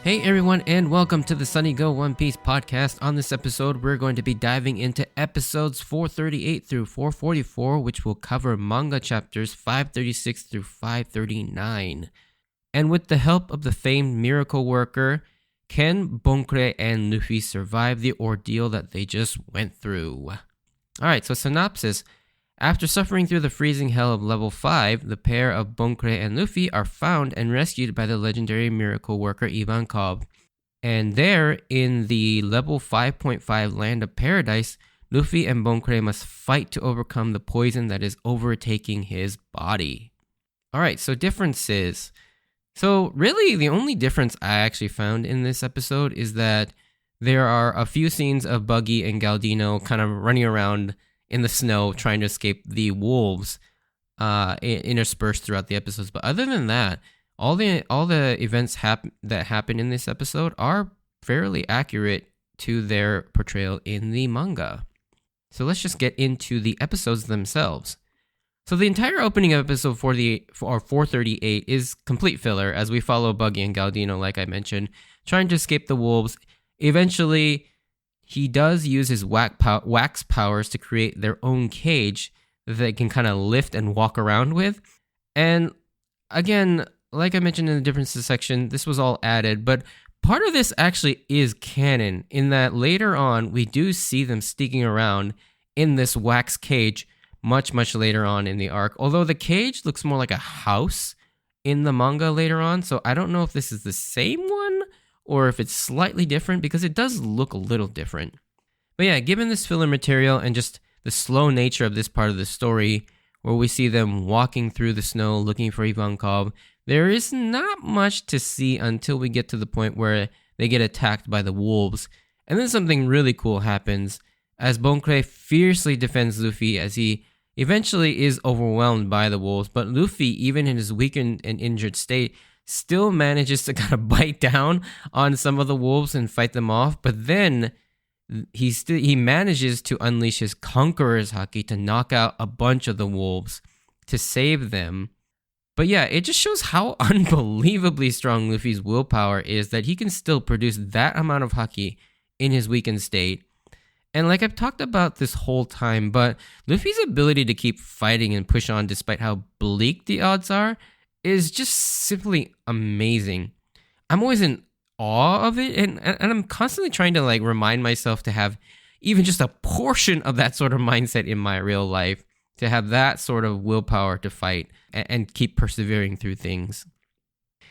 Hey everyone, and welcome to the Sunny Go One Piece podcast. On this episode, we're going to be diving into episodes 438 through 444, which will cover manga chapters 536 through 539. And with the help of the famed miracle worker, can Bon Kurei and Luffy survive the ordeal that they just went through? Alright, so synopsis. After suffering through the freezing hell of level 5, the pair of Bon Kurei and Luffy are found and rescued by the legendary miracle worker Ivankov. And there, in the level 5.5 land of paradise, Luffy and Bon Kurei must fight to overcome the poison that is overtaking his body. Alright, so differences. So really, the only difference I actually found in this episode is that there are a few scenes of Buggy and Galdino kind of running around in the snow trying to escape the wolves interspersed throughout the episodes. But other than that, all the events that happen in this episode are fairly accurate to their portrayal in the manga. So let's just get into the episodes themselves. So the entire opening of episode 438 is complete filler as we follow Buggy and Galdino, like I mentioned, trying to escape the wolves. Eventually, he does use his wax powers to create their own cage that they can kind of lift and walk around with. And again, like I mentioned in the differences section, this was all added, but part of this actually is canon in that later on, we do see them sneaking around in this wax cage much later on in the arc. Although the cage looks more like a house in the manga later on, so I don't know if this is the same one or if it's slightly different, because it does look a little different. But yeah, given this filler material and just the slow nature of this part of the story, where we see them walking through the snow looking for Ivankov, there is not much to see until we get to the point where they get attacked by the wolves. And then something really cool happens, as Bon Kurei fiercely defends Luffy as he eventually is overwhelmed by the wolves, but Luffy, even in his weakened and injured state, still manages to kind of bite down on some of the wolves and fight them off, but then he manages to unleash his Conqueror's Haki to knock out a bunch of the wolves to save them. But yeah, it just shows how unbelievably strong Luffy's willpower is, that he can still produce that amount of Haki in his weakened state. And like I've talked about this whole time, but Luffy's ability to keep fighting and push on despite how bleak the odds are is just simply amazing. I'm always in awe of it, and I'm constantly trying to like remind myself to have even just a portion of that sort of mindset in my real life, to have that sort of willpower to fight and keep persevering through things.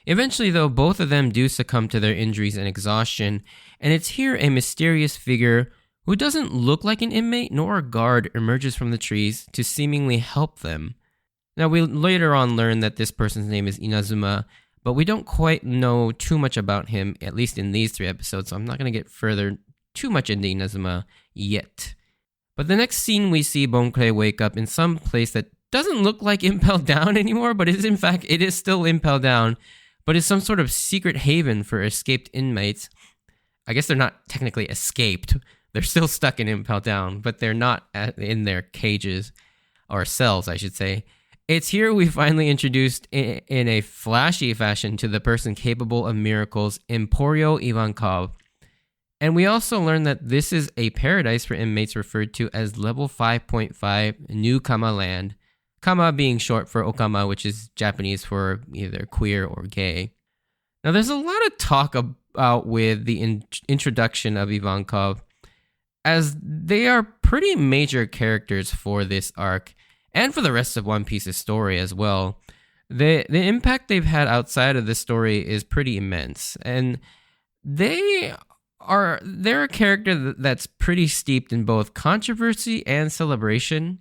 Eventually, though, both of them do succumb to their injuries and exhaustion, and it's here a mysterious figure who doesn't look like an inmate nor a guard emerges from the trees to seemingly help them. Now, we later on learn that this person's name is Inazuma, but we don't quite know too much about him, at least in these 3 episodes, so I'm not going to get too much into Inazuma yet. But the next scene, we see Bon Kurei wake up in some place that doesn't look like Impel Down anymore, but it is still Impel Down, but it's some sort of secret haven for escaped inmates. I guess they're not technically escaped. They're still stuck in Impel Down, but they're not in their cages, or cells, I should say. It's here we finally introduced in a flashy fashion to the person capable of miracles, Emporio Ivankov. And we also learned that this is a paradise for inmates referred to as level 5.5 New Kama Land. Kama being short for Okama, which is Japanese for either queer or gay. Now there's a lot of talk about with the introduction of Ivankov, as they are pretty major characters for this arc, and for the rest of One Piece's story as well. The impact they've had outside of the story is pretty immense, and they're a character that's pretty steeped in both controversy and celebration.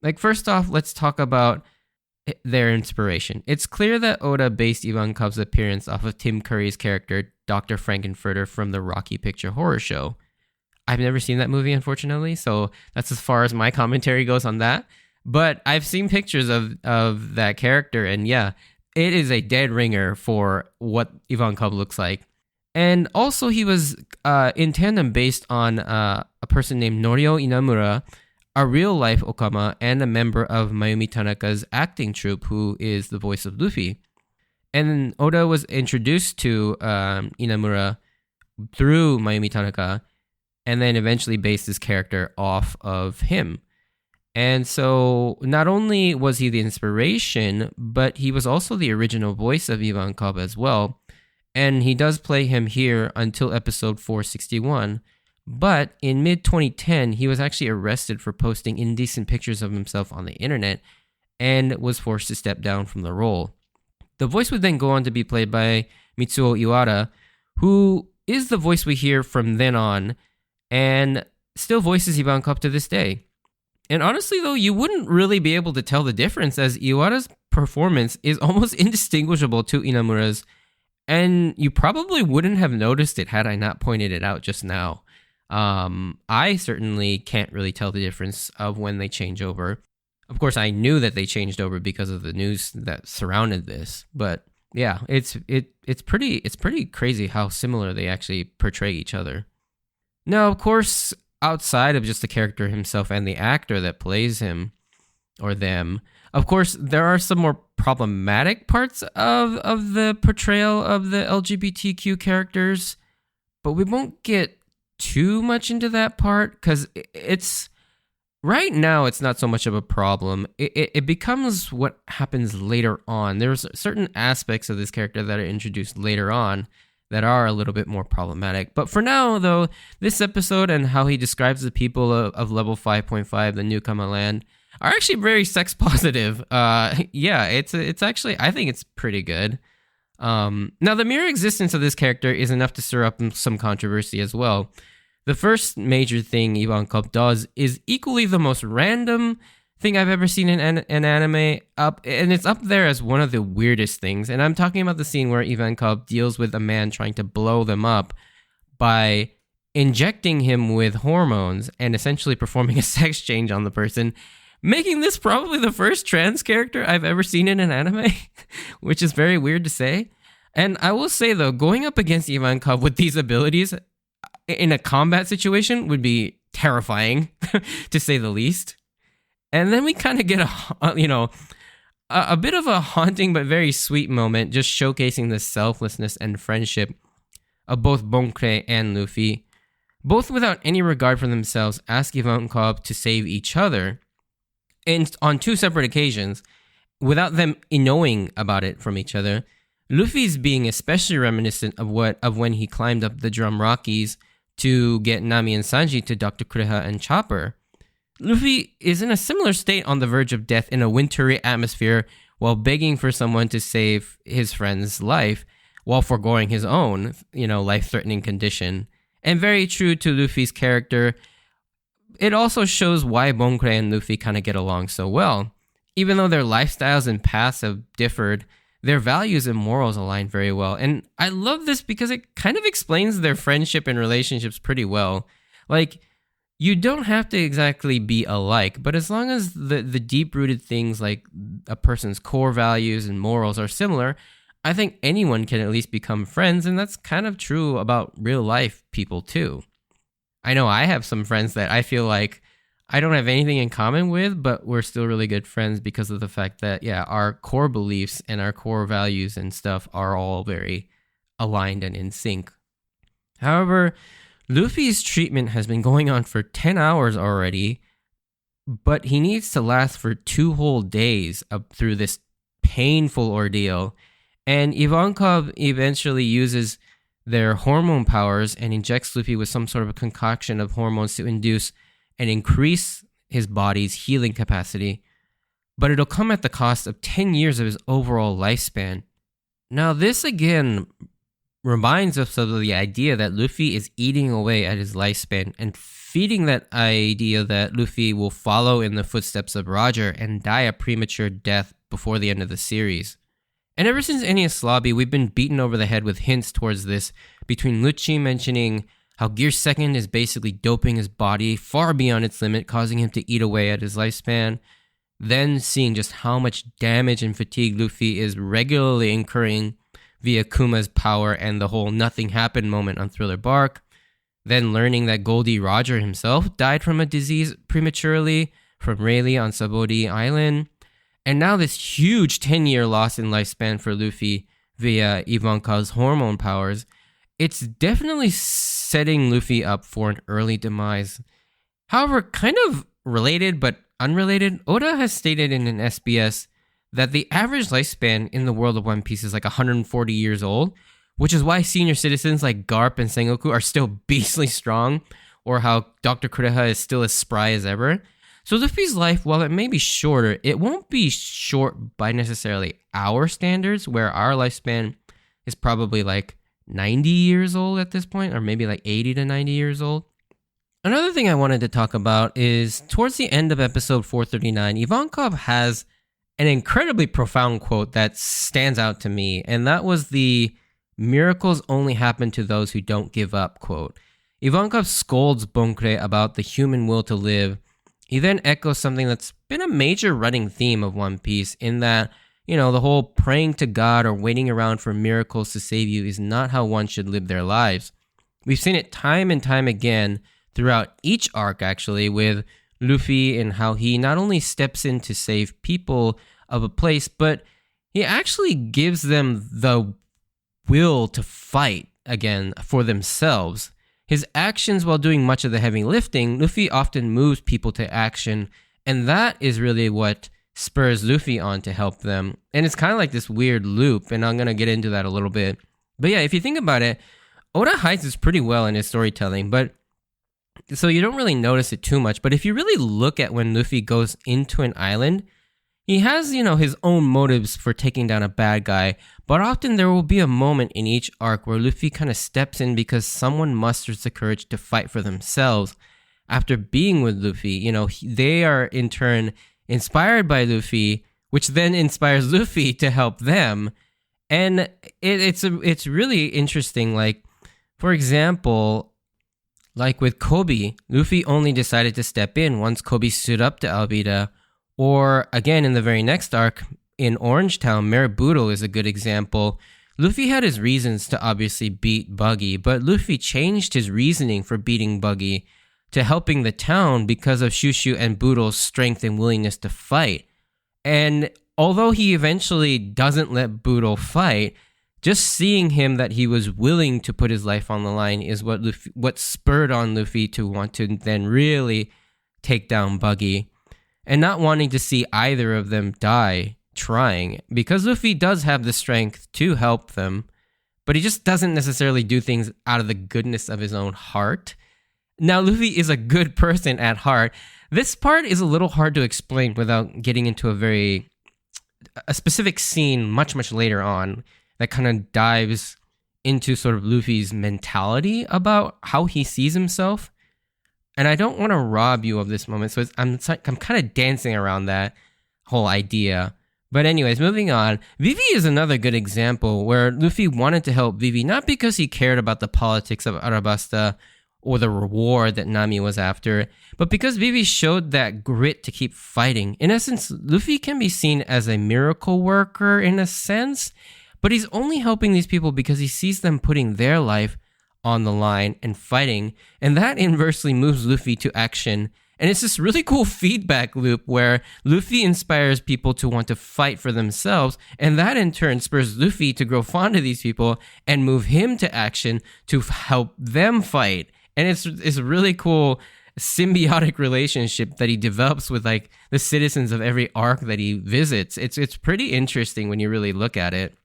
Like, first off, let's talk about their inspiration. It's clear that Oda based Ivankov's appearance off of Tim Curry's character, Dr. Frankenfurter from the Rocky Picture Horror Show. I've never seen that movie, unfortunately, so that's as far as my commentary goes on that. But I've seen pictures of that character, and yeah, it is a dead ringer for what Ivankov looks like. And also, he was in tandem based on a person named Norio Inamura, a real-life Okama, and a member of Mayumi Tanaka's acting troupe, who is the voice of Luffy. And then Oda was introduced to Inamura through Mayumi Tanaka, and then eventually based his character off of him. And so not only was he the inspiration, but he was also the original voice of Ivankov as well. And he does play him here until episode 461. But in mid-2010, he was actually arrested for posting indecent pictures of himself on the internet and was forced to step down from the role. The voice would then go on to be played by Mitsuo Iwata, who is the voice we hear from then on and still voices Ivankov to this day. And honestly, though, you wouldn't really be able to tell the difference, as Iwata's performance is almost indistinguishable to Inamura's, and you probably wouldn't have noticed it had I not pointed it out just now. I certainly can't really tell the difference of when they change over. Of course, I knew that they changed over because of the news that surrounded this, but yeah, it's pretty crazy how similar they actually portray each other. Now, of course, outside of just the character himself and the actor that plays him or them, of course, there are some more problematic parts of the portrayal of the LGBTQ characters, but we won't get too much into that part because it's right now it's not so much of a problem. It becomes what happens later on. There's certain aspects of this character that are introduced later on that are a little bit more problematic. But for now, though, this episode and how he describes the people of level 5.5, the newcomer land, are actually very sex positive. Yeah, it's actually, I think it's pretty good. Now, the mere existence of this character is enough to stir up some controversy as well. The first major thing Ivankov does is equally the most random thing I've ever seen in an anime, and it's up there as one of the weirdest things. And I'm talking about the scene where Ivankov deals with a man trying to blow them up by injecting him with hormones and essentially performing a sex change on the person, making this probably the first trans character I've ever seen in an anime, which is very weird to say. And I will say, though, going up against Ivankov with these abilities in a combat situation would be terrifying, to say the least. And then we kind of get a bit of a haunting but very sweet moment, just showcasing the selflessness and friendship of both Bon Kurei and Luffy. Both, without any regard for themselves, ask Ivankov to save each other, and on two separate occasions, without them knowing about it from each other. Luffy's being especially reminiscent of when he climbed up the Drum Rockies to get Nami and Sanji to Dr. Kureha and Chopper. Luffy is in a similar state on the verge of death in a wintry atmosphere while begging for someone to save his friend's life while foregoing his own, life-threatening condition. And very true to Luffy's character, it also shows why Bon Kurei and Luffy kind of get along so well. Even though their lifestyles and paths have differed, their values and morals align very well. And I love this because it kind of explains their friendship and relationships pretty well. Like, you don't have to exactly be alike, but as long as the deep-rooted things like a person's core values and morals are similar, I think anyone can at least become friends, and that's kind of true about real-life people too. I know I have some friends that I feel like I don't have anything in common with, but we're still really good friends because of the fact that, our core beliefs and our core values and stuff are all very aligned and in sync. However, Luffy's treatment has been going on for 10 hours already, but he needs to last for 2 whole days up through this painful ordeal. And Ivankov eventually uses their hormone powers and injects Luffy with some sort of a concoction of hormones to induce and increase his body's healing capacity. But it'll come at the cost of 10 years of his overall lifespan. Now, this again reminds us of the idea that Luffy is eating away at his lifespan and feeding that idea that Luffy will follow in the footsteps of Roger and die a premature death before the end of the series. And ever since Enies Lobby, we've been beaten over the head with hints towards this, between Lucci mentioning how Gear 2nd is basically doping his body far beyond its limit, causing him to eat away at his lifespan, then seeing just how much damage and fatigue Luffy is regularly incurring via Kuma's power and the whole nothing happened moment on Thriller Bark, then learning that Goldie Roger himself died from a disease prematurely from Rayleigh on Sabodi Island, and now this huge 10-year loss in lifespan for Luffy via Ivankov's hormone powers, it's definitely setting Luffy up for an early demise. However, kind of related but unrelated, Oda has stated in an SBS that the average lifespan in the world of One Piece is like 140 years old, which is why senior citizens like Garp and Sengoku are still beastly strong, or how Dr. Kureha is still as spry as ever. So Luffy's life, while it may be shorter, it won't be short by necessarily our standards, where our lifespan is probably like 90 years old at this point, or maybe like 80 to 90 years old. Another thing I wanted to talk about is towards the end of episode 439, Ivankov has an incredibly profound quote that stands out to me, and that was the "miracles only happen to those who don't give up" quote. Ivankov scolds Bon Kurei about the human will to live. He then echoes something that's been a major running theme of One Piece, in that, the whole praying to God or waiting around for miracles to save you is not how one should live their lives. We've seen it time and time again throughout each arc, actually, with Luffy and how he not only steps in to save people of a place, but he actually gives them the will to fight again for themselves. His actions while doing much of the heavy lifting, Luffy often moves people to action, and that is really what spurs Luffy on to help them. And it's kind of like this weird loop, and I'm going to get into that a little bit. But yeah, if you think about it, Oda hides this pretty well in his storytelling, but so you don't really notice it too much. But if you really look at when Luffy goes into an island, he has, his own motives for taking down a bad guy, but often there will be a moment in each arc where Luffy kind of steps in because someone musters the courage to fight for themselves. After being with Luffy, they are in turn inspired by Luffy, which then inspires Luffy to help them. And it's really interesting. Like, for example, like with Kobe, Luffy only decided to step in once Kobe stood up to Alvida. Or again, in the very next arc, in Orange Town, Marabutto is a good example. Luffy had his reasons to obviously beat Buggy, but Luffy changed his reasoning for beating Buggy to helping the town because of Shushu and Budo's strength and willingness to fight. And although he eventually doesn't let Budo fight, just seeing him that he was willing to put his life on the line is what spurred on Luffy to want to then really take down Buggy. And not wanting to see either of them die trying, because Luffy does have the strength to help them, but he just doesn't necessarily do things out of the goodness of his own heart. Now, Luffy is a good person at heart. This part is a little hard to explain without getting into a specific scene much, much later on that kind of dives into sort of Luffy's mentality about how he sees himself. And I don't want to rob you of this moment, so I'm kind of dancing around that whole idea. But anyways, moving on. Vivi is another good example where Luffy wanted to help Vivi, not because he cared about the politics of Arabasta or the reward that Nami was after, but because Vivi showed that grit to keep fighting. In essence, Luffy can be seen as a miracle worker in a sense, but he's only helping these people because he sees them putting their life on the line and fighting, and that inversely moves Luffy to action. And it's this really cool feedback loop where Luffy inspires people to want to fight for themselves, and that in turn spurs Luffy to grow fond of these people and move him to action to help them fight. And it's a really cool symbiotic relationship that he develops with like the citizens of every arc that he visits. It's pretty interesting when you really look at it.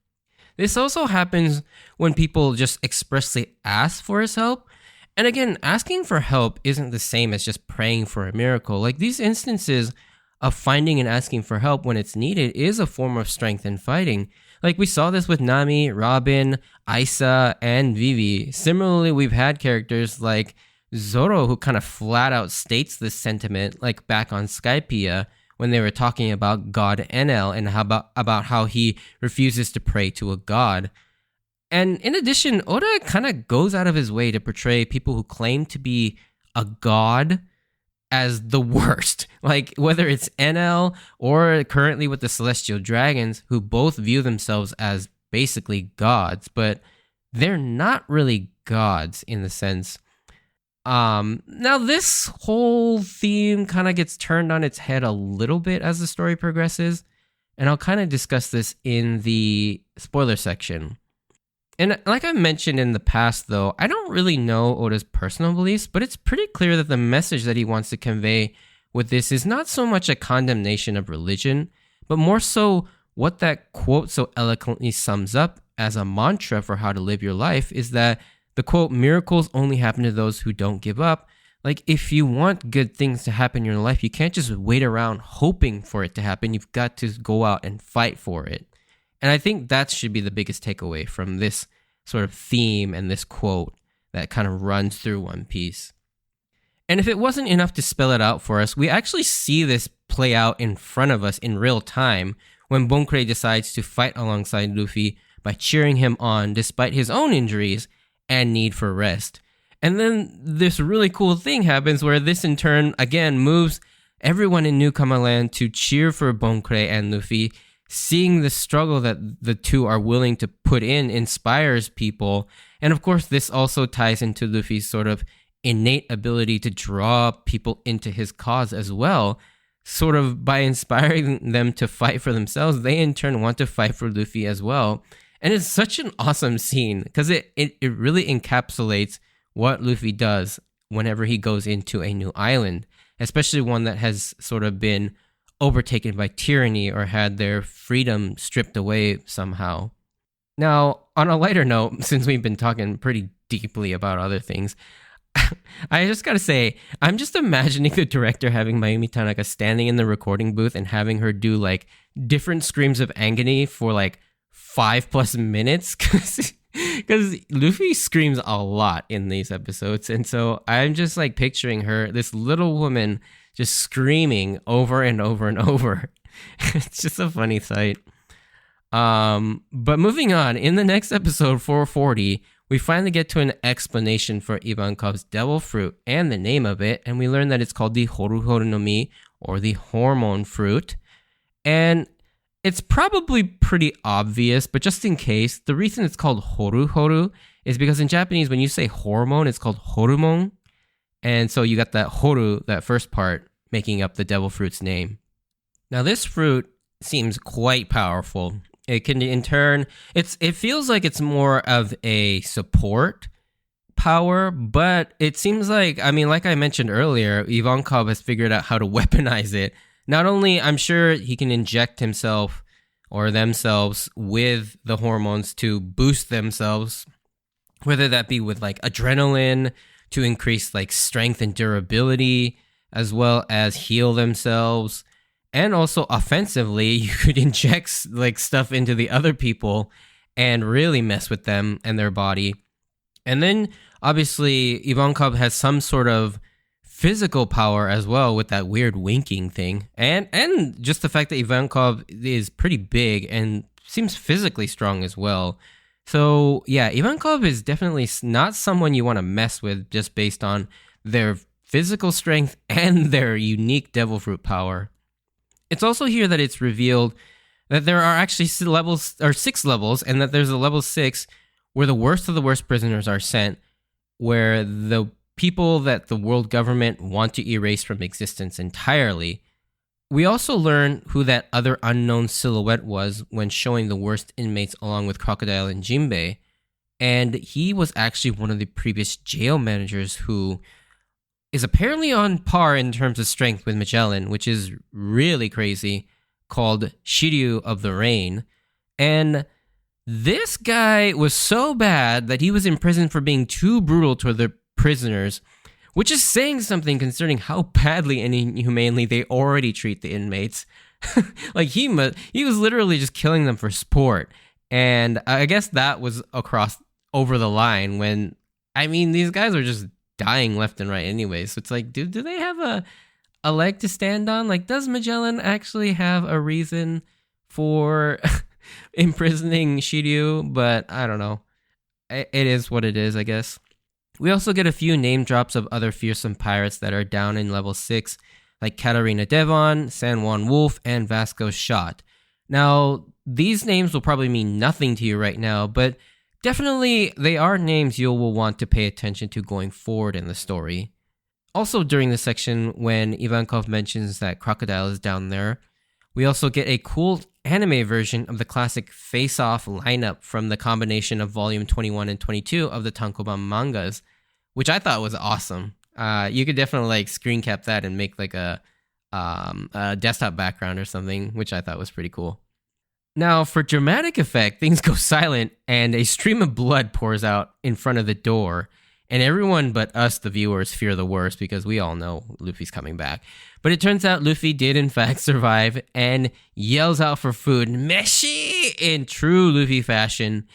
This also happens when people just expressly ask for his help. And again, asking for help isn't the same as just praying for a miracle. Like, these instances of finding and asking for help when it's needed is a form of strength in fighting. Like, we saw this with Nami, Robin, Isa, and Vivi. Similarly, we've had characters like Zoro who kind of flat out states this sentiment, like back on Skypiea, when they were talking about God Enel and about how he refuses to pray to a god. And in addition, Oda kind of goes out of his way to portray people who claim to be a god as the worst. Like, whether it's Enel or currently with the Celestial Dragons, who both view themselves as basically gods, but they're not really gods in the sense. Now this whole theme kind of gets turned on its head a little bit as the story progresses, And I'll kind of discuss this in the spoiler section. And like I mentioned in the past, though, I don't really know Oda's personal beliefs, but it's pretty clear that the message that he wants to convey with this is not so much a condemnation of religion, but more so what that quote so eloquently sums up as a mantra for how to live your life is that the quote, miracles only happen to those who don't give up. Like, if you want good things to happen in your life, you can't just wait around hoping for it to happen. You've got to go out and fight for it. And I think that should be the biggest takeaway from this sort of theme and this quote that kind of runs through One Piece. And if it wasn't enough to spell it out for us, we actually see this play out in front of us in real time when Bon Kurei decides to fight alongside Luffy by cheering him on despite his own injuries and need for rest. And then this really cool thing happens where this in turn, again, moves everyone in Newcomer Land to cheer for Bon Kurei and Luffy. Seeing the struggle that the two are willing to put in inspires people. And of course, this also ties into Luffy's sort of innate ability to draw people into his cause as well. Sort of by inspiring them to fight for themselves, they in turn want to fight for Luffy as well. And it's such an awesome scene because it really encapsulates what Luffy does whenever he goes into a new island, especially one that has sort of been overtaken by tyranny or had their freedom stripped away somehow. Now, on a lighter note, since we've been talking pretty deeply about other things, I just gotta say, I'm just imagining the director having Mayumi Tanaka standing in the recording booth and having her do like different screams of agony for like 5+ minutes because Luffy screams a lot in these episodes. And so I'm just like picturing her, this little woman, just screaming over and over and over. It's just a funny sight. But moving on, in the next episode, 440, we finally get to an explanation for Ivankov's devil fruit and the name of it, and we learn that it's called the Horu no Mi, or the hormone fruit. And it's probably pretty obvious, but just in case, the reason it's called Horu is because in Japanese, when you say hormone, it's called horumon. And so you got that Horu, that first part, making up the devil fruit's name. Now, this fruit seems quite powerful. It can, in turn, it feels like it's more of a support power, but it seems like, I mean, like I mentioned earlier, Ivankov has figured out how to weaponize it. Not only, I'm sure he can inject himself or themselves with the hormones to boost themselves, whether that be with like adrenaline to increase like strength and durability, as well as heal themselves. And also offensively, you could inject like stuff into the other people and really mess with them and their body. And then obviously Ivankov has some sort of physical power as well with that weird winking thing. And just the fact that Ivankov is pretty big and seems physically strong as well. So yeah, Ivankov is definitely not someone you want to mess with just based on their physical strength and their unique devil fruit power. It's also here that it's revealed that there are actually 6 levels, and that there's a level 6 where the worst of the worst prisoners are sent, where the people that the world government want to erase from existence entirely. We also learn who that other unknown silhouette was when showing the worst inmates along with Crocodile and Jinbei, and he was actually one of the previous jail managers who is apparently on par in terms of strength with Magellan, which is really crazy, called Shiryu of the Rain. And this guy was so bad that he was imprisoned for being too brutal toward the prisoners, which is saying something concerning how badly and inhumanely they already treat the inmates. Like he was literally just killing them for sport. And I guess that was over the line when, I mean, these guys are just dying left and right anyways. So it's like, do they have a leg to stand on? Like, does Magellan actually have a reason for imprisoning Shiryu? But I don't know. It is what it is, I guess. We also get a few name drops of other fearsome pirates that are down in level 6, like Katarina Devon, San Juan Wolf, and Vasco Shot. Now, these names will probably mean nothing to you right now, but definitely, they are names you will want to pay attention to going forward in the story. Also, during the section when Ivankov mentions that Crocodile is down there, we also get a cool anime version of the classic face-off lineup from the combination of volume 21 and 22 of the Tankoban mangas, which I thought was awesome. You could definitely like screen cap that and make like a desktop background or something, which I thought was pretty cool. Now, for dramatic effect, things go silent and a stream of blood pours out in front of the door. And everyone but us, the viewers, fear the worst because we all know Luffy's coming back. But it turns out Luffy did in fact survive and yells out for food, Meshi, in true Luffy fashion.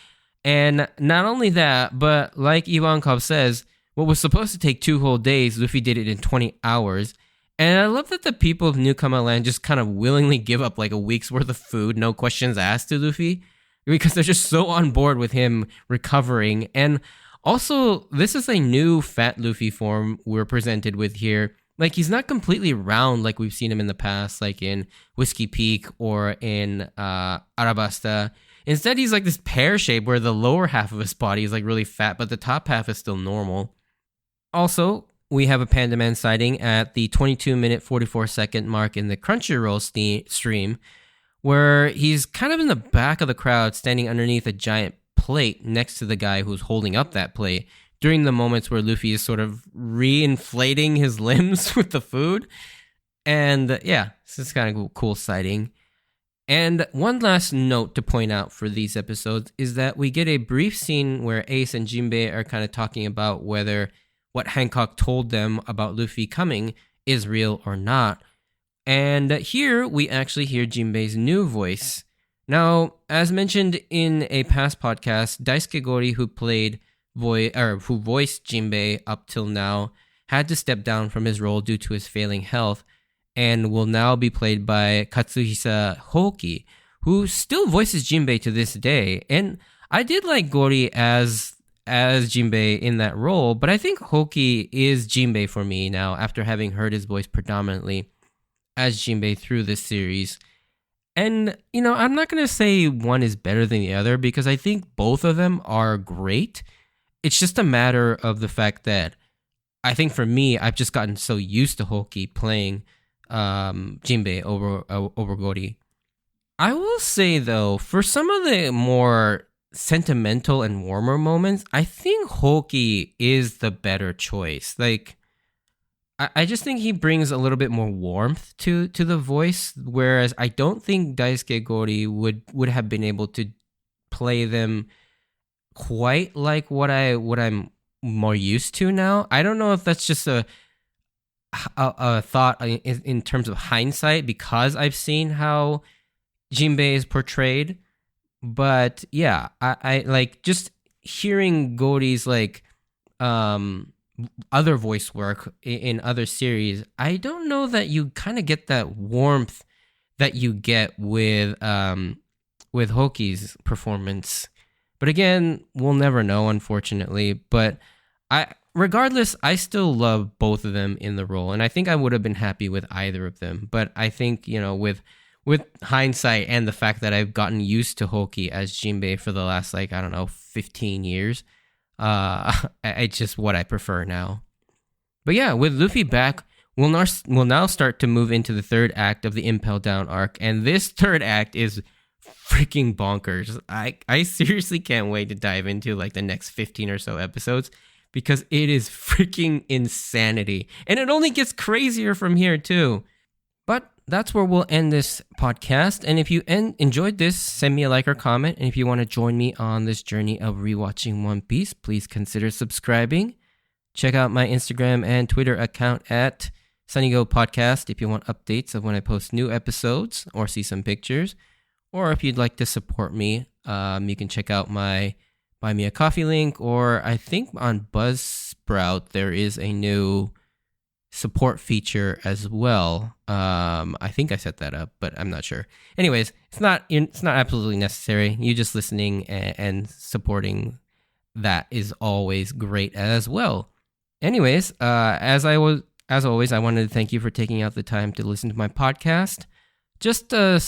And not only that, but like Ivankov says, what was supposed to take 2 whole days, Luffy did it in 20 hours. And I love that the people of New Kama Land just kind of willingly give up like a week's worth of food, no questions asked to Luffy, because they're just so on board with him recovering. And also, this is a new fat Luffy form we're presented with here. Like, he's not completely round like we've seen him in the past, like in Whiskey Peak or in Arabasta. Instead, he's like this pear shape where the lower half of his body is like really fat, but the top half is still normal. Also, we have a Panda Man sighting at the 22-minute 44-second mark in the Crunchyroll stream, where he's kind of in the back of the crowd standing underneath a giant plate next to the guy who's holding up that plate during the moments where Luffy is sort of re-inflating his limbs with the food. And yeah, this is kind of a cool sighting. And one last note to point out for these episodes is that we get a brief scene where Ace and Jinbei are kind of talking about whether what Hancock told them about Luffy coming is real or not. And here we actually hear Jinbei's new voice. Now, as mentioned in a past podcast, Daisuke Gori, who voiced Jinbei up till now, had to step down from his role due to his failing health, and will now be played by Katsuhisa Hoki, who still voices Jinbei to this day. And I did like Gori as Jinbei in that role, but I think Hoki is Jinbei for me now after having heard his voice predominantly as Jinbei through this series. And, I'm not going to say one is better than the other because I think both of them are great. It's just a matter of the fact that I think for me, I've just gotten so used to Hoki playing Jinbei over Gori. I will say, though, for some of the more sentimental and warmer moments, I think Hoki is the better choice. Like, I just think he brings a little bit more warmth to the voice, whereas I don't think Daisuke Gori would have been able to play them quite like what I'm more used to now. I don't know if that's just a thought in terms of hindsight because I've seen how Jinbei is portrayed. But yeah, I like just hearing Gori's like other voice work in other series. I don't know that you kind of get that warmth that you get with Hoki's performance. But again, we'll never know, unfortunately. But regardless, I still love both of them in the role, and I think I would have been happy with either of them. But I think with hindsight and the fact that I've gotten used to Hoki as Jinbei for the last 15 years, it's just what I prefer now. But yeah, with Luffy back, we'll now start to move into the third act of the Impel Down arc, and this third act is freaking bonkers. I seriously can't wait to dive into the next 15 or so episodes because it is freaking insanity, and it only gets crazier from here too. But that's where we'll end this podcast. And if you enjoyed this, send me a like or comment. And if you want to join me on this journey of rewatching One Piece, please consider subscribing. Check out my Instagram and Twitter account at SunnyGo Podcast if you want updates of when I post new episodes or see some pictures. Or if you'd like to support me, you can check out my Buy Me a Coffee link. Or I think on Buzzsprout there is a new support feature as well. I think I set that up, but I'm not sure. Anyways, it's not absolutely necessary. You just listening and supporting that is always great as well. Anyways, as always, I wanted to thank you for taking out the time to listen to my podcast. Just a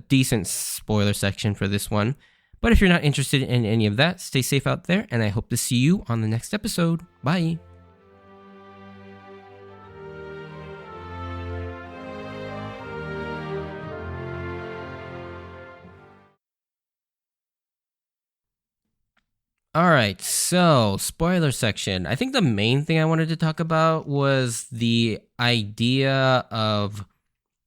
decent spoiler section for this one. But if you're not interested in any of that, stay safe out there, and I hope to see you on the next episode. Bye. All right, so spoiler section. I think the main thing I wanted to talk about was the idea of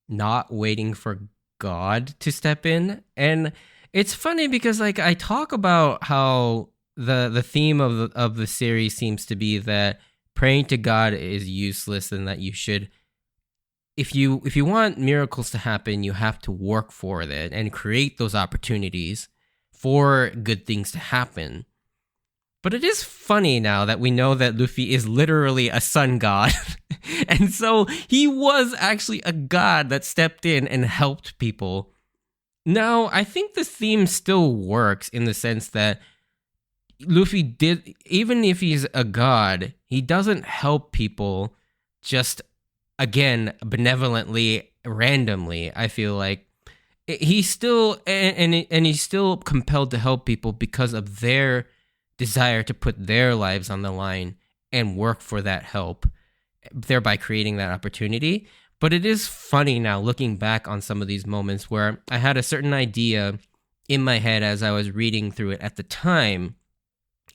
not waiting for God to step in. And it's funny because like I talk about how the theme of the series seems to be that praying to God is useless and that you should, if you want miracles to happen, you have to work for it and create those opportunities for good things to happen. But it is funny now that we know that Luffy is literally a sun god. And so he was actually a god that stepped in and helped people. Now, I think the theme still works in the sense that Luffy did, even if he's a god, he doesn't help people just, again, benevolently, randomly. I feel like he's still, and he's still compelled to help people because of their desire to put their lives on the line and work for that help, thereby creating that opportunity. But it is funny now looking back on some of these moments where I had a certain idea in my head as I was reading through it at the time,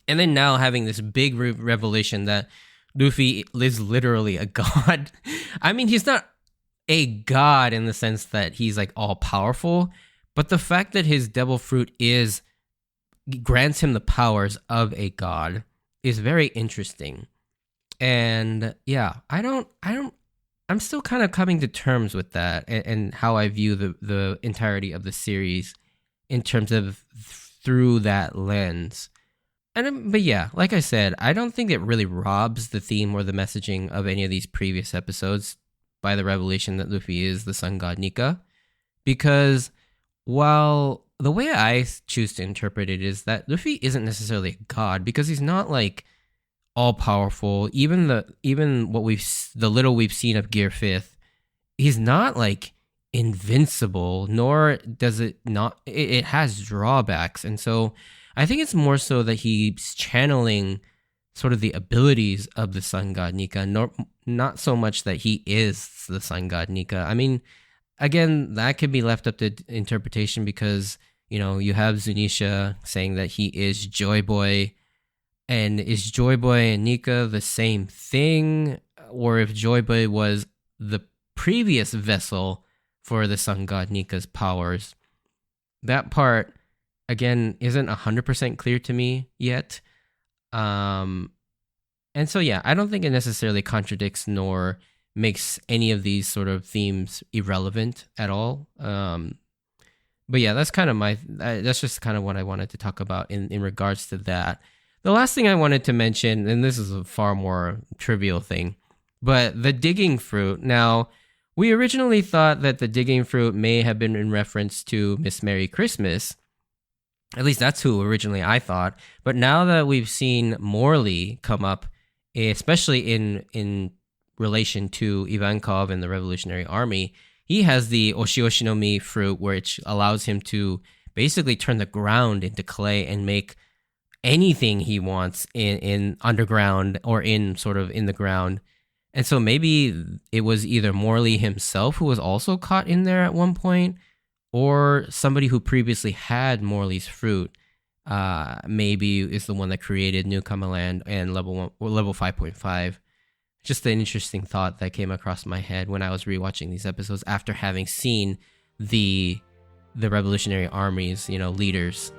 and then now having this big revelation that Luffy is literally a god. I mean, he's not a god in the sense that he's like all powerful, but the fact that his devil fruit grants him the powers of a god is very interesting. And yeah, I'm still kind of coming to terms with that and how I view the entirety of the series in terms of through that lens. But yeah, like I said, I don't think it really robs the theme or the messaging of any of these previous episodes by the revelation that Luffy is the sun god Nika, because while the way I choose to interpret it is that Luffy isn't necessarily a god, because he's not like all powerful. Even the little we've seen of Gear 5th, he's not like invincible, nor does it not. It has drawbacks, and so I think it's more so that he's channeling sort of the abilities of the sun god Nika, not so much that he is the sun god Nika. I mean, again, that could be left up to interpretation because, you know, you have Zunisha saying that he is Joy Boy. And is Joy Boy and Nika the same thing? Or if Joy Boy was the previous vessel for the sun god Nika's powers? That part, again, isn't 100% clear to me yet. And so, yeah, I don't think it necessarily contradicts nor makes any of these sort of themes irrelevant at all. But yeah, that's kind of that's just kind of what I wanted to talk about in regards to that. The last thing I wanted to mention, and this is a far more trivial thing, but the digging fruit. Now, we originally thought that the digging fruit may have been in reference to Miss Merry Christmas. At least that's who originally I thought. But now that we've seen Morley come up, especially in relation to Ivankov and the Revolutionary Army, he has the Oshioshi no Mi fruit, which allows him to basically turn the ground into clay and make anything he wants in underground or in sort of in the ground. And so maybe it was either Morley himself who was also caught in there at one point, or somebody who previously had Morley's fruit maybe is the one that created New Kamaland and level 5.5. Just an interesting thought that came across my head when I was rewatching these episodes after having seen the Revolutionary Army's, leaders